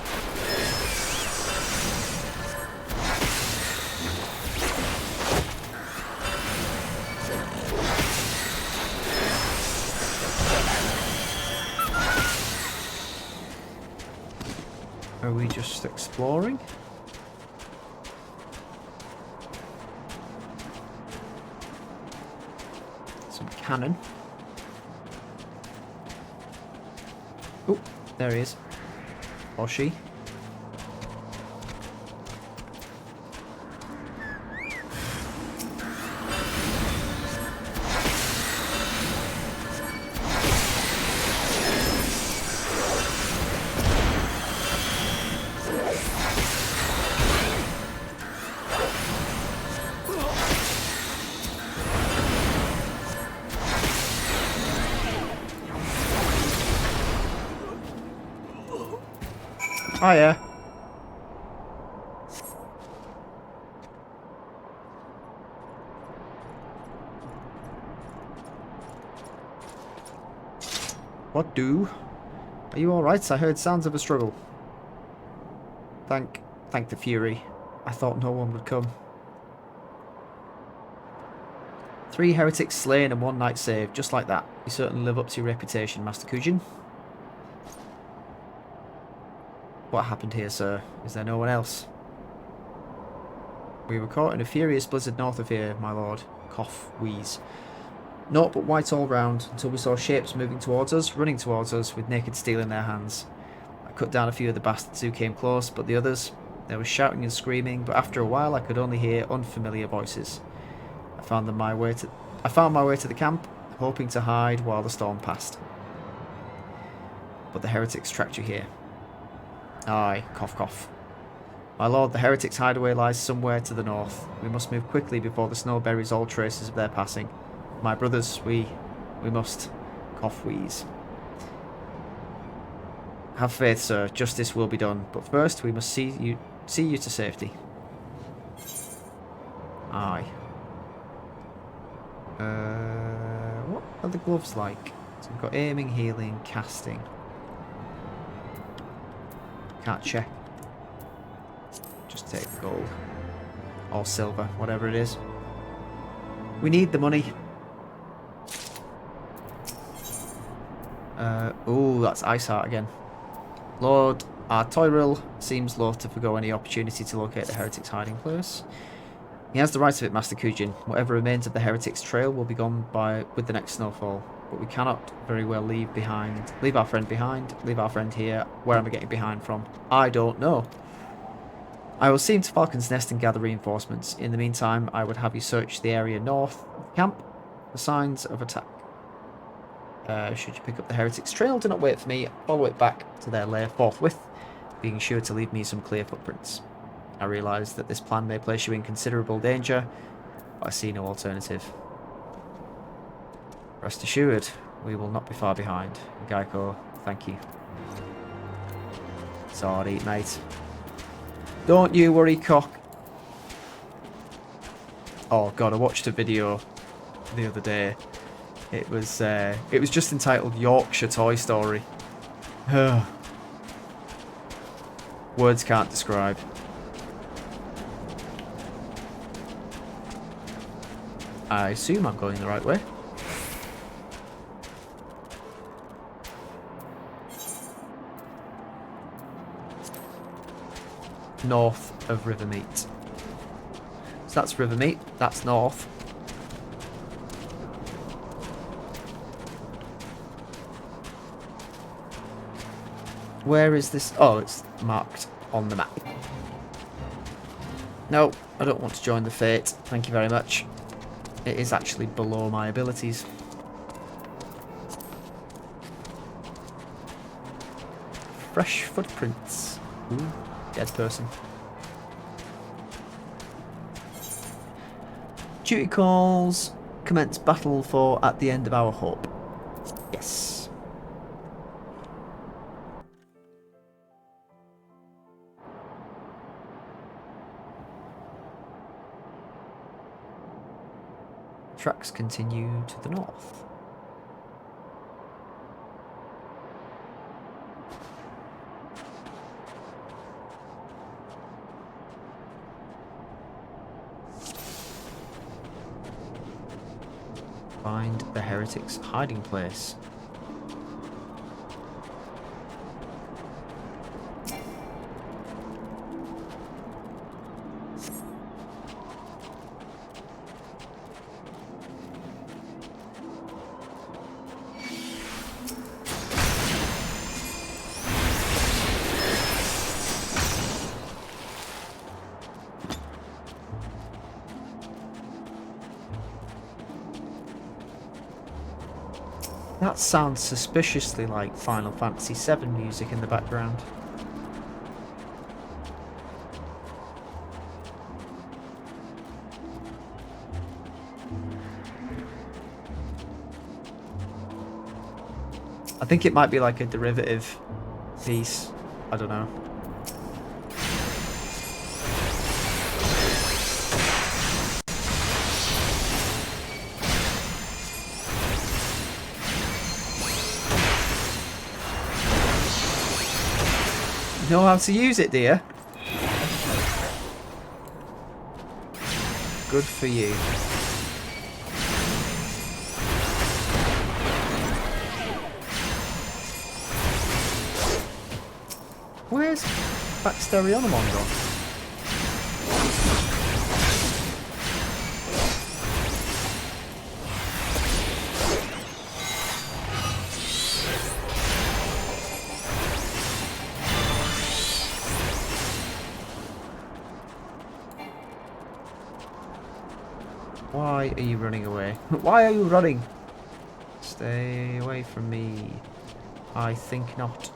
Are we just exploring? Some cannon. Oh, there he is. Or she. Oh yeah. What do? Are you alright? I heard sounds of a struggle. Thank the Fury. I thought no one would come. 3 heretics slain and 1 knight saved, just like that. You certainly live up to your reputation, Master Kujin. What happened here, sir? Is there no one else? We were caught in a furious blizzard north of here, my lord. Cough, wheeze. Naught but white all round, until we saw shapes moving towards us, running towards us, with naked steel in their hands. I cut down a few of the bastards who came close, but the others, there was shouting and screaming, but after a while I could only hear unfamiliar voices. I found my way to the camp, hoping to hide while the storm passed. but the heretics tracked you here. Aye, cough cough. My lord, the heretics' hideaway lies somewhere to the north. We must move quickly before the snow buries all traces of their passing. My brothers, we must cough wheeze. Have faith, sir. Justice will be done. But first, we must see you to safety. Aye. What are the gloves like? So we've got aiming, healing, casting. Can't check. Just take the gold. Or silver, whatever it is. We need the money. Oh, that's Ice Heart again. Lord Artoiril seems loath to forgo any opportunity to locate the heretic's hiding place. He has the right of it, Master Kujin. Whatever remains of the heretic's trail will be gone with the next snowfall. But we cannot very well leave our friend behind. Leave our friend here. Where am I getting behind from? I don't know. I will see him to Falcon's Nest and gather reinforcements. In the meantime, I would have you search the area north of the camp for signs of attack. Should you pick up the heretic's trail, do not wait for me. Follow it back to their lair forthwith, being sure to leave me some clear footprints. I realise that this plan may place you in considerable danger, but I see no alternative. Rest assured, we will not be far behind. Geico, thank you. Sorry, mate. Don't you worry, cock. Oh god, I watched a video the other day. It was just entitled Yorkshire Toy Story. Words can't describe. I assume I'm going the right way. North of Rivermeet. So that's Rivermeet, that's north. Where is this? Oh, it's marked on the map. No, I don't want to join the fate. Thank you very much. It is actually below my abilities. Fresh footprints. Ooh, dead person. Duty calls. Commence battle for at the end of our hope. Yes. Tracks continue to the north. Find the heretic's hiding place. That sounds suspiciously like Final Fantasy VII music in the background. I think it might be like a derivative piece. I don't know. Know how to use it, dear. Good for you. Where's Baxterionomon gone? Why are you running away? Why are you running? Stay away from me. I think not.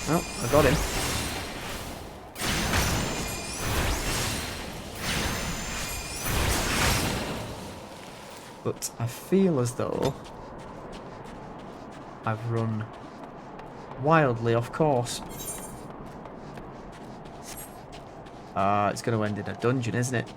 Oh, I got him. But I feel as though I've run wildly off course. It's going to end in a dungeon, isn't it?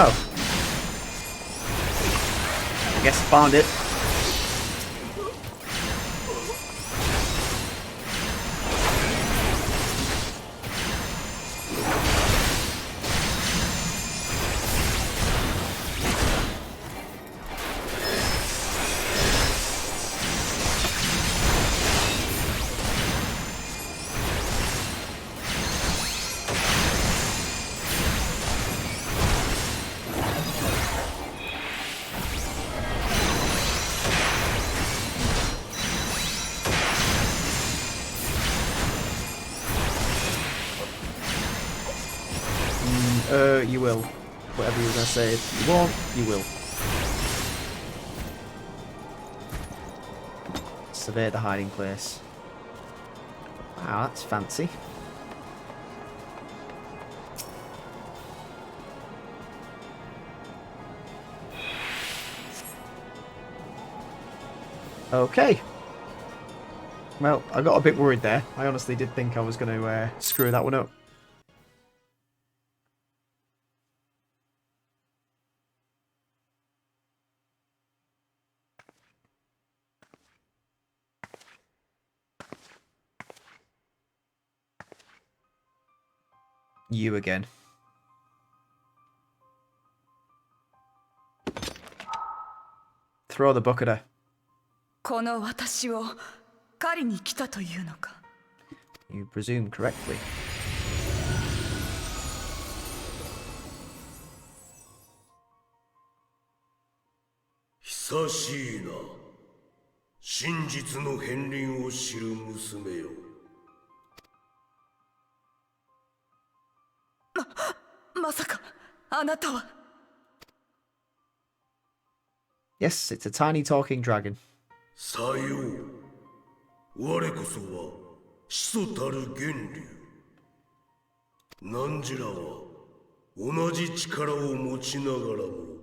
Oh. I guess I found it. You will. Whatever you were going to say. If you won't, you will. Survey the hiding place. Wow, that's fancy. Okay. Well, I got a bit worried there. I honestly did think I was going to screw that one up. You again. Throw the book at her. この私を狩りに来たというのか。 You presume correctly. 久しいな。真実の片鱗を知る娘よ。まさかあなたは。 Yes, it's a tiny talking dragon. さよう。我こそは始祖たる源流。汝らは同じ力を持ちながらも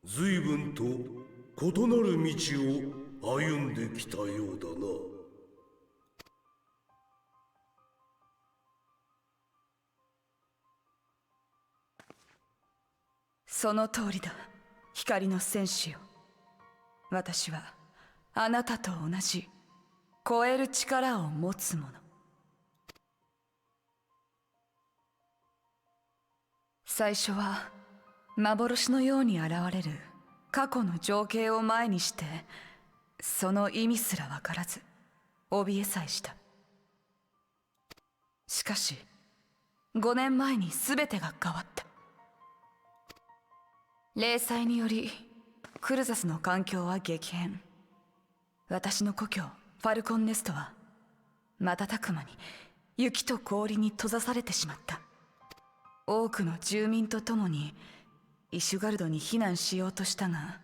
随分と異なる道を歩んできたようだな。その通りだ。光の戦士よ。私はあなたと同じ超える力を持つ者。最初は幻のように現れる過去の情景を前にしてその意味すら分からず怯えさえした。しかし5年前に全てが変わった。霊災によりクルザスの環境は激変。私の故郷ファルコンネストは瞬く間に雪と氷に閉ざされてしまった。多くの住民と共にイシュガルドに避難しようとしたが、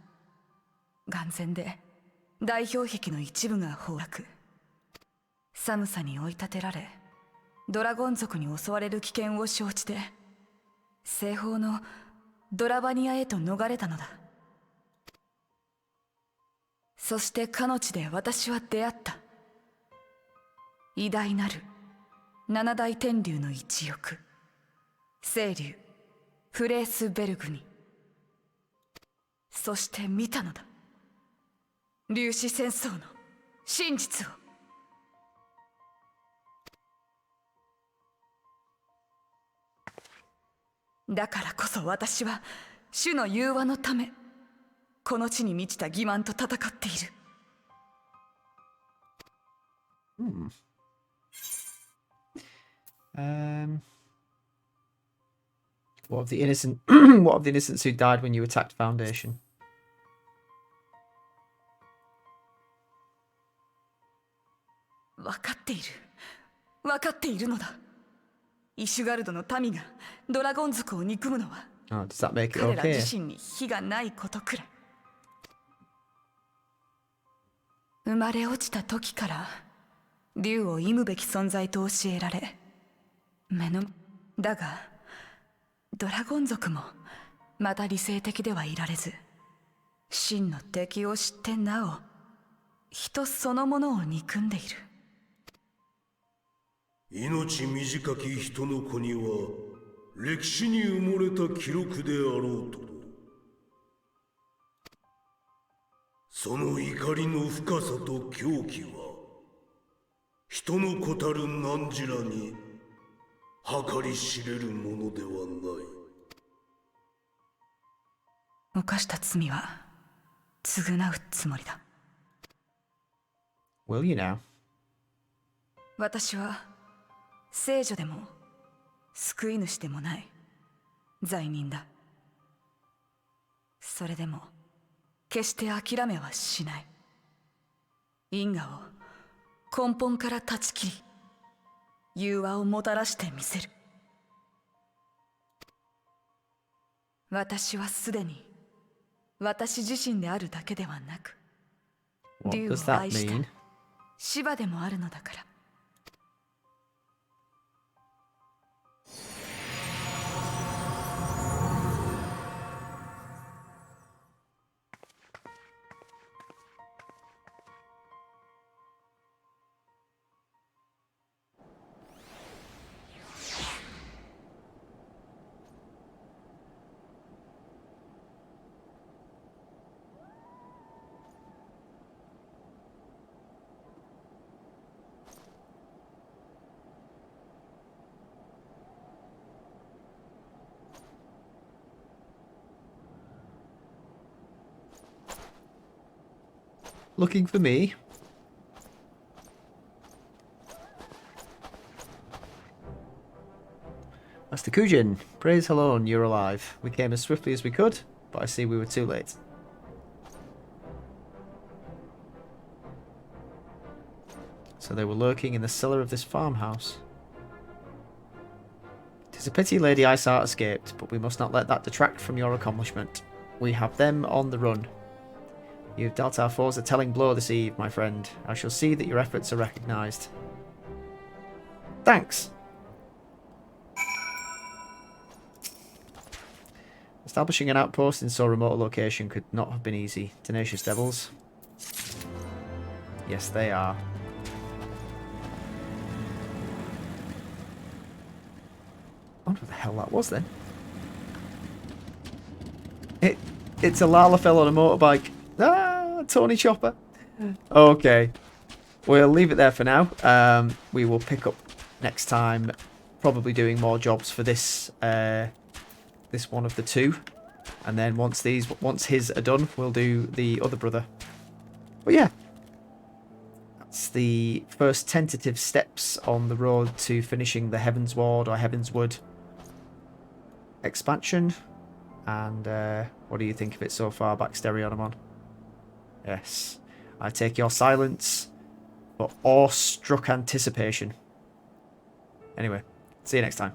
眼前で大氷壁の一部が崩落。寒さに追い立てられ、ドラゴン族に襲われる危険を承知で、西方のドラバニアへと逃れたのだ。そしてかの地で私は出会った。偉大なる七大天竜の一翼、聖竜フレースベルグに。そして見たのだ、粒子戦争の真実を。だからこそ私は主の融和のため、この地に満ちた欺瞞と戦っている。What of the innocent? What of the innocents who died when you attacked Foundation? 分かっている。分かっているのだ。イシュガルドの民がドラゴン族を憎むのは、Oh, does that make it 彼ら okay? 自身に非がないことくらい。生まれ落ちた時から竜を忌むべき存在と教えられ、だがドラゴン族もまた理性的ではいられず、真の敵を知ってなお人そのものを憎んでいる。命短き人の子には歴史に埋もれた記録であろうと。その怒りの深さと狂気は人の子たる汝らに計り知れるものではない。犯した罪は償うつもりだ。 Will you now? 私は聖女でも救い主でもない罪人だ。それでも決して諦めはしない。因果を根本から断ち切り、融和をもたらしてみせる。私はすでに私自身であるだけではなく、 What 竜 does を that 愛した mean? 芝でもあるのだから。Looking for me? Master Kujin, praise Helon, you're alive. We came as swiftly as we could, but I see we were too late. So they were lurking in the cellar of this farmhouse. 'Tis a pity Lady Isart escaped, but we must not let that detract from your accomplishment. We have them on the run. You've dealt our foes a telling blow this eve, my friend. I shall see that your efforts are recognised. Thanks! Establishing an outpost in so remote a location could not have been easy. Tenacious devils. Yes, they are. I wonder what the hell that was then. It's a Lalafell on a motorbike. Ah, Tony Chopper. Okay. We'll leave it there for now. We will pick up next time, probably doing more jobs for this this one of the two. And then once his are done, we'll do the other brother. But yeah. That's the first tentative steps on the road to finishing the Heavensward or Heavensward expansion. And what do you think of it so far, Baxterionomon? Yes. I take your silence for awestruck anticipation. Anyway, see you next time.